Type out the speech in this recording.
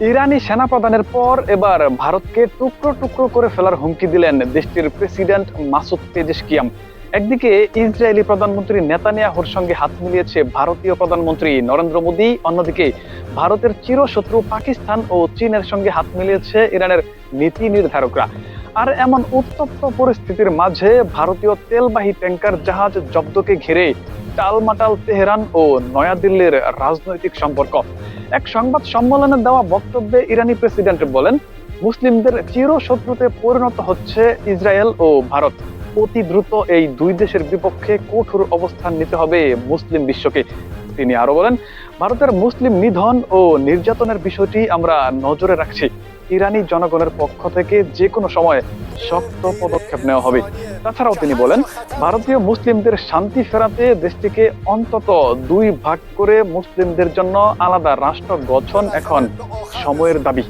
ইরানি সেনাপ্রধানের পর এবার ভারতকে টুকরো টুকরো করে ফেলার হুমকি দিলেন দেশটির প্রেসিডেন্ট মাসুদ পেজেশকিয়ান। একদিকে ইসরায়েলি প্রধানমন্ত্রী নেতানিয়াহুর সঙ্গে হাত মিলিয়েছে ভারতীয় প্রধানমন্ত্রী নরেন্দ্র মোদী, অন্যদিকে ভারতের চিরশত্রু পাকিস্তান ও চীনের সঙ্গে হাত মিলিয়েছে ইরানের নীতি নির্ধারকরা। আর এমন উত্তপ্ত পরিস্থিতির মাঝে ভারতীয় তেলবাহী ট্যাঙ্কার জাহাজ জব্দকে ঘিরে টালমাটাল তেহরান ও নয়াদিল্লির রাজনৈতিক সম্পর্ক। এক সংবাদ সম্মেলনে দেওয়া বক্তব্যে ইরানি প্রেসিডেন্ট বলেন, মুসলিমদের চিরশত্রুতে পরিণত হচ্ছে ইসরায়েল ও ভারত। অতি দ্রুত এই দুই দেশের বিপক্ষে কঠোর অবস্থান নিতে হবে মুসলিম বিশ্বকে। তিনি আরো বলেন, ভারতের মুসলিম নিধন ও নির্যাতনের বিষয়টি আমরা নজরে রাখছি। ইরানি জনগণের পক্ষ থেকে যে কোনো সময় শক্ত পদক্ষেপ নেওয়া হবে। তাছাড়াও তিনি বলেন, ভারতীয় মুসলিমদের শান্তি ফেরাতে দেশটিকে অন্তত দুই ভাগ করে মুসলিমদের জন্য আলাদা রাষ্ট্র গঠন এখন সময়ের দাবি।